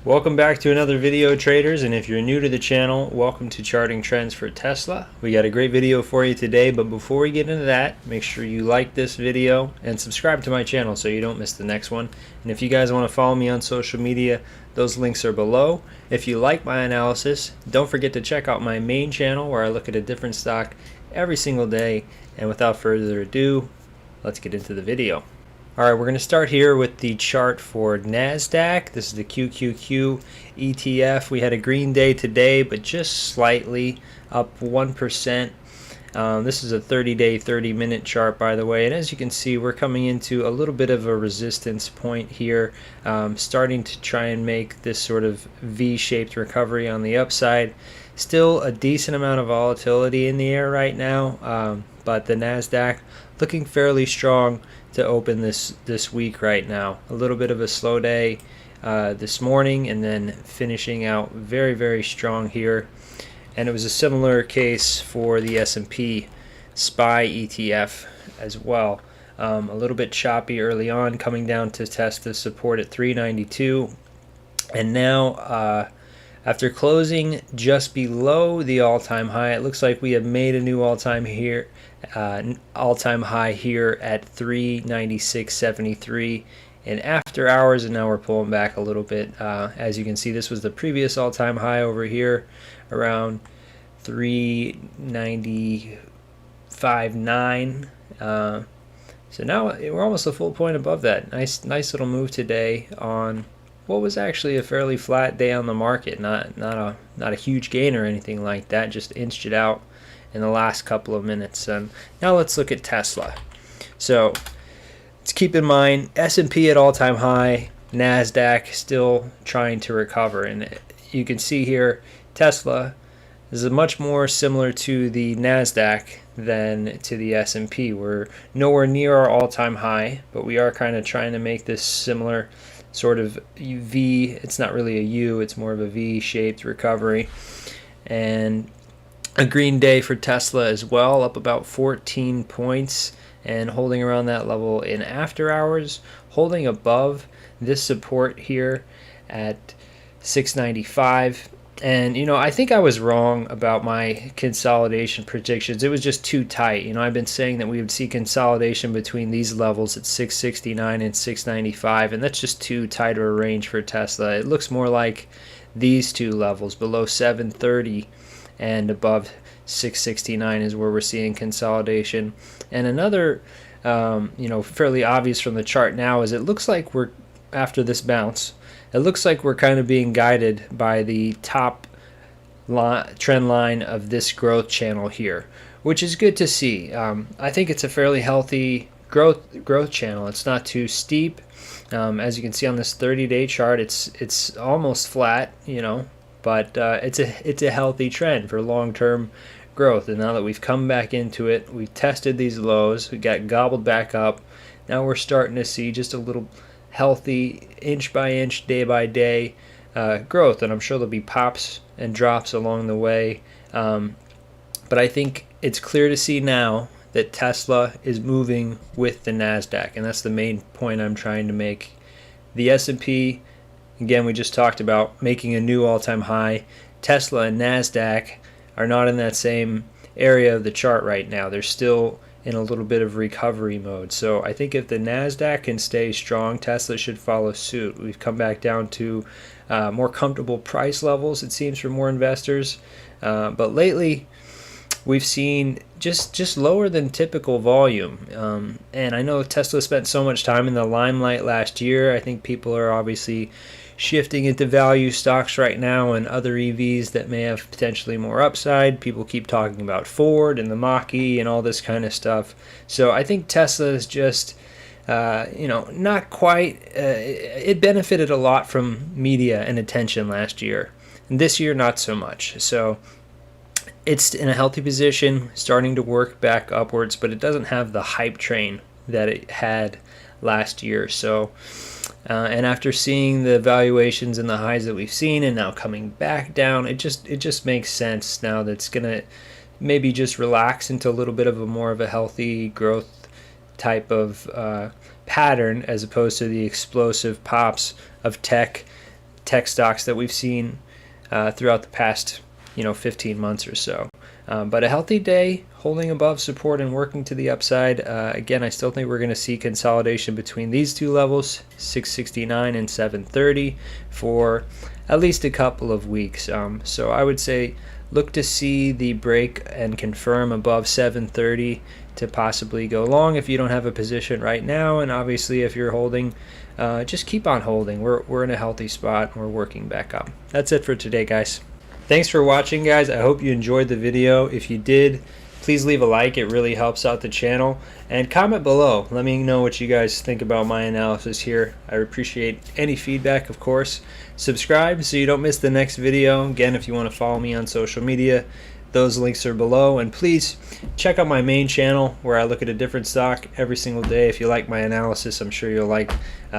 Welcome back to another video, traders, and if you're new to the channel, welcome to Charting Trends for Tesla. We got a great video for you today, but before we get into that, make sure you like this video and subscribe to my channel so you don't miss the next one. And if you guys want to follow me on social media, those links are below. If you like my analysis, don't forget to check out my main channel where I look at a different stock every single day. And without further ado, let's get into the video. Alright, we're going to start here with the chart for NASDAQ. This is the QQQ ETF. We had a green day today, but just slightly up 1%. This is a 30-day, 30-minute chart, by the way. And as you can see, we're coming into a little bit of a resistance point here, starting to try and make this sort of V-shaped recovery on the upside. Still a decent amount of volatility in the air right now, but the NASDAQ looking fairly strong to open this week right now. A little bit of a slow day this morning, and then finishing out very, very strong here. And it was a similar case for the S&P SPY ETF as well. A little bit choppy early on, coming down to test the support at 392, and now after closing just below the all-time high, it looks like we have made a new all-time high here at 396.73 and after hours, and now we're pulling back a little bit. As you can see, this was the previous all-time high over here around 395.9. So now we're almost a full point above that. Nice little move today on what was actually a fairly flat day on the market. Not a huge gain or anything like that. Just inched it out in the last couple of minutes. And now let's look at Tesla. So let's keep in mind S&P at all-time high, NASDAQ still trying to recover. And you can see here Tesla is much more similar to the NASDAQ than to the S&P. We're nowhere near our all-time high, but we are kind of trying to make this similar sort of V. It's not really a U, it's more of a V-shaped recovery. And a green day for Tesla as well, up about 14 points and holding around that level in after hours, holding above this support here at 695. And I think I was wrong about my consolidation predictions. It was just too tight. I've been saying that we would see consolidation between these levels at 669 and 695, and that's just too tight of a range for Tesla. It looks more like these two levels below 730 and above 669 is where we're seeing consolidation. And another fairly obvious from the chart now is it looks like we're, after this bounce, it looks like we're kind of being guided by the top trend line of this growth channel here, which is good to see. I think it's a fairly healthy growth channel. It's not too steep. As you can see on this 30-day chart, it's almost flat, but it's a healthy trend for long-term growth. And now that we've come back into it, we've tested these lows, we got gobbled back up. Now we're starting to see just a little healthy inch by inch, day by day growth, and I'm sure there'll be pops and drops along the way, but I think it's clear to see now that Tesla is moving with the NASDAQ, and that's the main point I'm trying to make. The S&P, again, we just talked about making a new all-time high. Tesla and NASDAQ are not in that same area of the chart right now. They're still in a little bit of recovery mode. So I think if the NASDAQ can stay strong, Tesla should follow suit. We've come back down to more comfortable price levels, it seems, for more investors. But lately, we've seen just lower than typical volume. And I know Tesla spent so much time in the limelight last year. I think people are obviously shifting into value stocks right now and other EVs that may have potentially more upside. People keep talking about Ford and the Mach-E and all this kind of stuff. So I think Tesla is just, not quite. It benefited a lot from media and attention last year. And this year, not so much. So it's in a healthy position, starting to work back upwards, but it doesn't have the hype train that it had last year. So and after seeing the valuations and the highs that we've seen and now coming back down, it just makes sense now that it's gonna maybe just relax into a little bit of a more of a healthy growth type of pattern, as opposed to the explosive pops of tech tech stocks that we've seen throughout the past 15 months or so. But a healthy day, holding above support and working to the upside. Again, I still think we're going to see consolidation between these two levels, 669 and 730, for at least a couple of weeks. So I would say look to see the break and confirm above 730 to possibly go long if you don't have a position right now. And obviously, if you're holding, just keep on holding. We're in a healthy spot and we're working back up. That's it for today, guys. Thanks for watching, guys. I hope you enjoyed the video. If you did, please leave a like. It really helps out the channel. And comment below. Let me know what you guys think about my analysis here. I appreciate any feedback, of course. Subscribe so you don't miss the next video. Again, if you want to follow me on social media, those links are below. And please check out my main channel where I look at a different stock every single day. If you like my analysis, I'm sure you'll like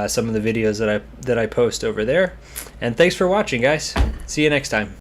some of the videos that I post over there. And thanks for watching, guys. See you next time.